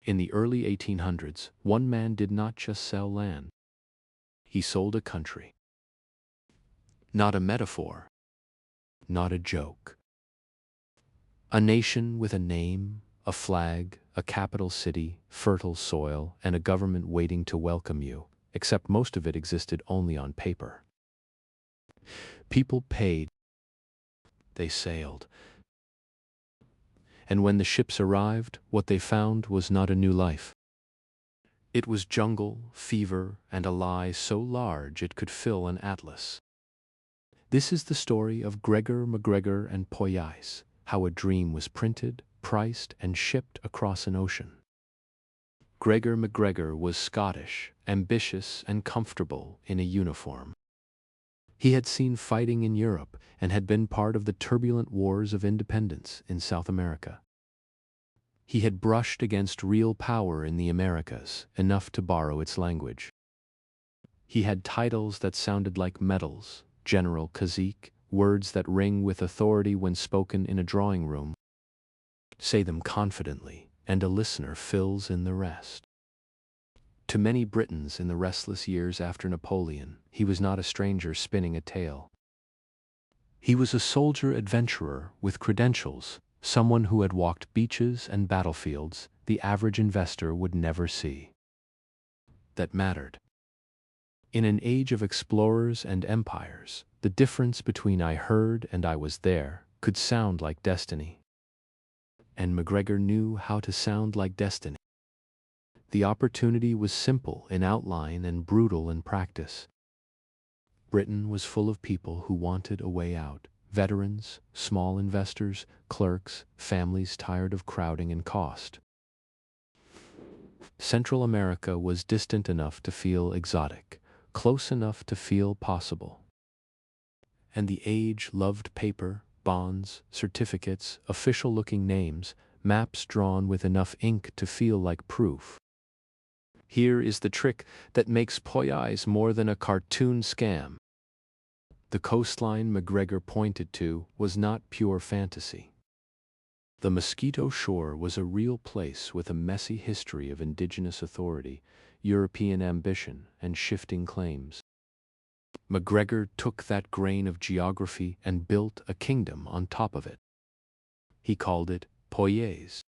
In the early 1800s, one man did not just sell land. He sold a country. Not a metaphor, not a joke. A nation with a name, a flag, a capital city, fertile soil, and a government waiting to welcome you, except most of it existed only on paper. People paid. They sailed. And when the ships arrived, what they found was not a new life. It was jungle, fever, and a lie so large it could fill an atlas. This is the story of Gregor MacGregor and Poyais, how a dream was printed, priced, and shipped across an ocean. Gregor MacGregor was Scottish, ambitious, and comfortable in a uniform. He had seen fighting in Europe and had been part of the turbulent wars of independence in South America. He had brushed against real power in the Americas, enough to borrow its language. He had titles that sounded like medals, General Cazique, words that ring with authority when spoken in a drawing room. Say them confidently, and a listener fills in the rest. To many Britons in the restless years after Napoleon, he was not a stranger spinning a tale. He was a soldier adventurer with credentials, someone who had walked beaches and battlefields the average investor would never see. That mattered. In an age of explorers and empires, the difference between I heard and I was there could sound like destiny. And MacGregor knew how to sound like destiny. The opportunity was simple in outline and brutal in practice. Britain was full of people who wanted a way out. Veterans, small investors, clerks, families tired of crowding and cost. Central America was distant enough to feel exotic, close enough to feel possible. And the age loved paper, bonds, certificates, official-looking names, maps drawn with enough ink to feel like proof. Here is the trick that makes Poyais more than a cartoon scam. The coastline MacGregor pointed to was not pure fantasy. The Mosquito Shore was a real place with a messy history of indigenous authority, European ambition, and shifting claims. MacGregor took that grain of geography and built a kingdom on top of it. He called it Poyais.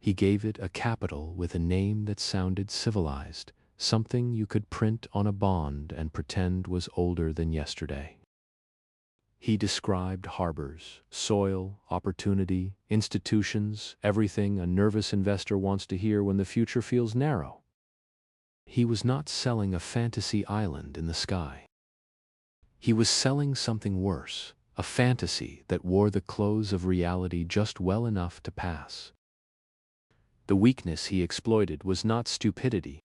He gave it a capital with a name that sounded civilized, something you could print on a bond and pretend was older than yesterday. He described harbors, soil, opportunity, institutions, everything a nervous investor wants to hear when the future feels narrow. He was not selling a fantasy island in the sky. He was selling something worse, a fantasy that wore the clothes of reality just well enough to pass. The weakness he exploited was not stupidity.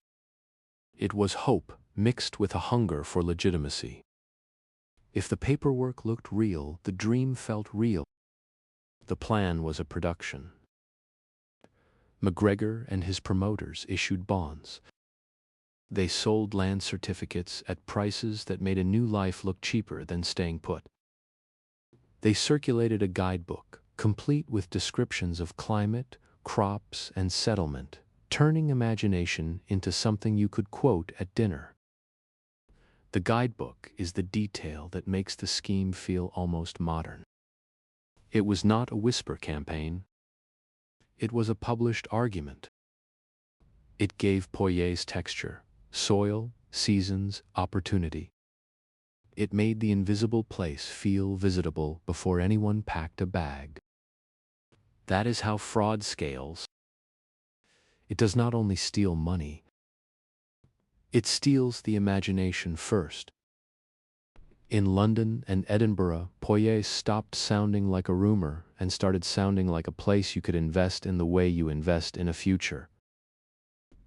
It was hope mixed with a hunger for legitimacy. If the paperwork looked real, the dream felt real. The plan was a production. MacGregor and his promoters issued bonds. They sold land certificates at prices that made a new life look cheaper than staying put. They circulated a guidebook, complete with descriptions of climate, crops, and settlement, turning imagination into something you could quote at dinner. The guidebook is the detail that makes the scheme feel almost modern. It was not a whisper campaign. It was a published argument. It gave Poyais texture, soil, seasons, opportunity. It made the invisible place feel visitable before anyone packed a bag. That is how fraud scales. It does not only steal money, it steals the imagination first. In London and Edinburgh, Poyais stopped sounding like a rumor and started sounding like a place you could invest in the way you invest in a future.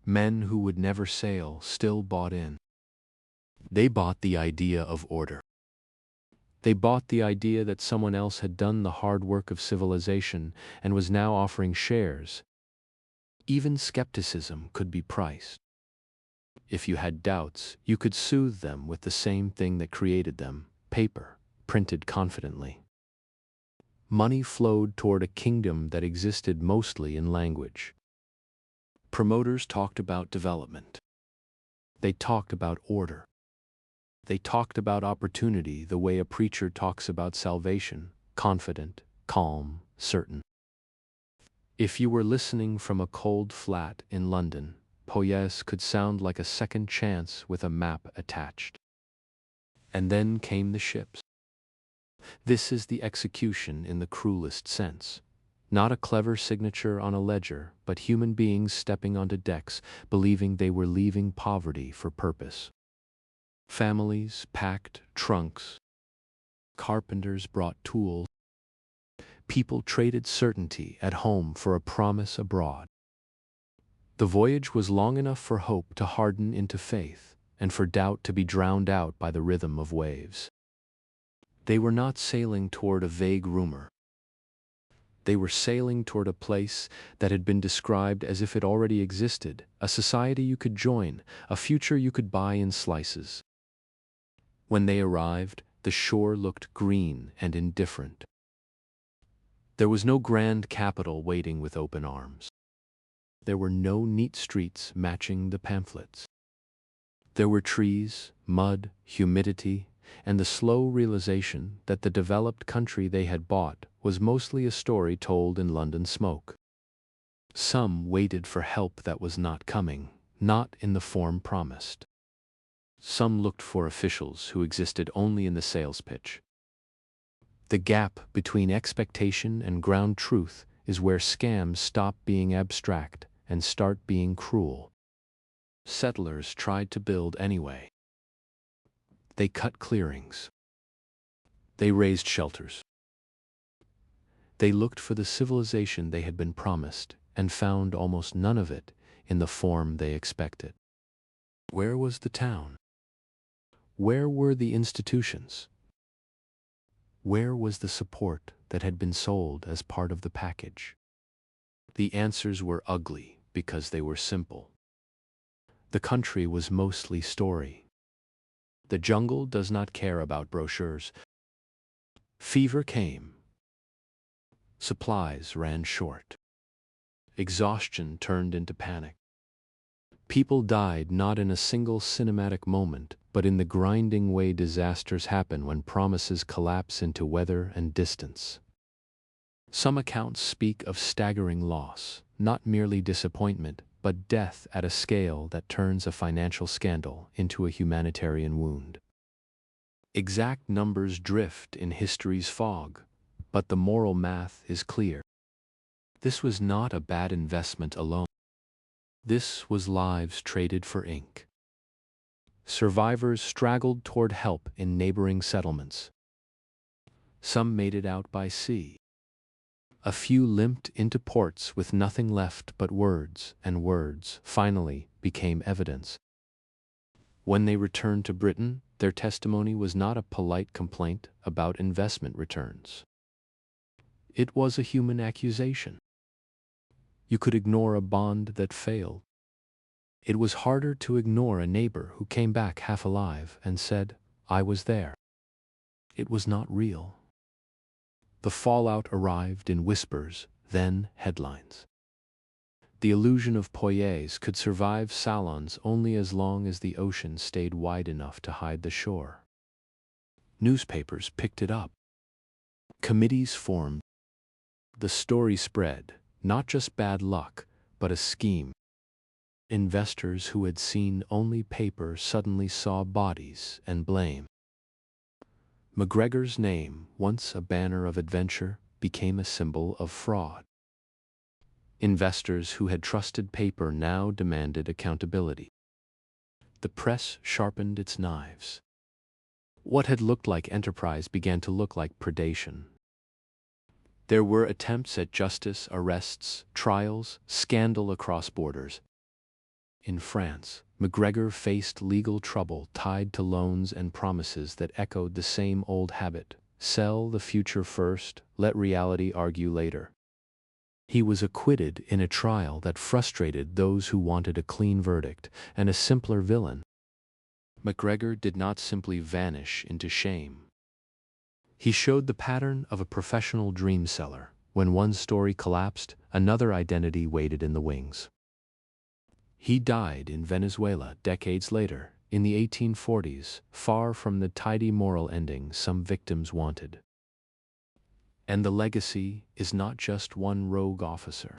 Men who would never sail still bought in. They bought the idea of order. They bought the idea that someone else had done the hard work of civilization and was now offering shares. Even skepticism could be priced. If you had doubts, you could soothe them with the same thing that created them, paper, printed confidently. Money flowed toward a kingdom that existed mostly in language. Promoters talked about development. They talked about order. They talked about opportunity the way a preacher talks about salvation, confident, calm, certain. If you were listening from a cold flat in London, Poyais could sound like a second chance with a map attached. And then came the ships. This is the execution in the cruelest sense. Not a clever signature on a ledger, but human beings stepping onto decks, believing they were leaving poverty for purpose. Families packed trunks. Carpenters brought tools. People traded certainty at home for a promise abroad. The voyage was long enough for hope to harden into faith, and for doubt to be drowned out by the rhythm of waves. They were not sailing toward a vague rumor. They were sailing toward a place that had been described as if it already existed, a society you could join, a future you could buy in slices. When they arrived, the shore looked green and indifferent. There was no grand capital waiting with open arms. There were no neat streets matching the pamphlets. There were trees, mud, humidity, and the slow realization that the developed country they had bought was mostly a story told in London smoke. Some waited for help that was not coming, not in the form promised. Some looked for officials who existed only in the sales pitch. The gap between expectation and ground truth is where scams stop being abstract and start being cruel. Settlers tried to build anyway. They cut clearings. They raised shelters. They looked for the civilization they had been promised and found almost none of it in the form they expected. Where was the town? Where were the institutions? Where was the support that had been sold as part of the package? The answers were ugly because they were simple. The country was mostly story. The jungle does not care about brochures. Fever came. Supplies ran short. Exhaustion turned into panic. People died not in a single cinematic moment, but in the grinding way disasters happen when promises collapse into weather and distance. Some accounts speak of staggering loss, not merely disappointment, but death at a scale that turns a financial scandal into a humanitarian wound. Exact numbers drift in history's fog, but the moral math is clear. This was not a bad investment alone. This was lives traded for ink. Survivors straggled toward help in neighboring settlements. Some made it out by sea. A few limped into ports with nothing left but words, and words, finally, became evidence. When they returned to Britain, their testimony was not a polite complaint about investment returns. It was a human accusation. You could ignore a bond that failed. It was harder to ignore a neighbor who came back half alive and said, "I was there." It was not real. The fallout arrived in whispers, then headlines. The illusion of Poyais could survive salons only as long as the ocean stayed wide enough to hide the shore. Newspapers picked it up. Committees formed. The story spread, not just bad luck, but a scheme. Investors who had seen only paper suddenly saw bodies and blame. MacGregor's name, once a banner of adventure, became a symbol of fraud. Investors who had trusted paper now demanded accountability. The press sharpened its knives. What had looked like enterprise began to look like predation. There were attempts at justice, arrests, trials, scandal across borders. In France, MacGregor faced legal trouble tied to loans and promises that echoed the same old habit: sell the future first, let reality argue later. He was acquitted in a trial that frustrated those who wanted a clean verdict and a simpler villain. MacGregor did not simply vanish into shame. He showed the pattern of a professional dream seller. When one story collapsed, another identity waited in the wings. He died in Venezuela decades later, in the 1840s, far from the tidy moral ending some victims wanted. And the legacy is not just one rogue officer.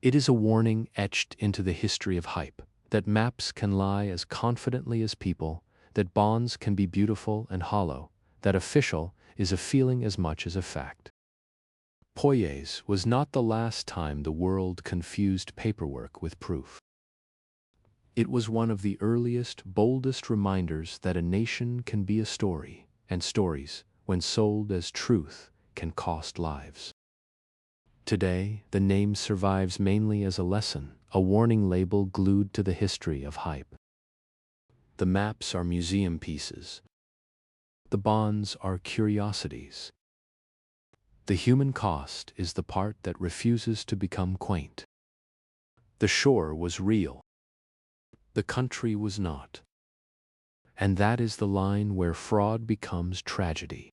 It is a warning etched into the history of hype, that maps can lie as confidently as people, that bonds can be beautiful and hollow, that official is a feeling as much as a fact. Poyais was not the last time the world confused paperwork with proof. It was one of the earliest, boldest reminders that a nation can be a story, and stories, when sold as truth, can cost lives. Today, the name survives mainly as a lesson, a warning label glued to the history of hype. The maps are museum pieces. The bonds are curiosities. The human cost is the part that refuses to become quaint. The shore was real. The country was not. And that is the line where fraud becomes tragedy.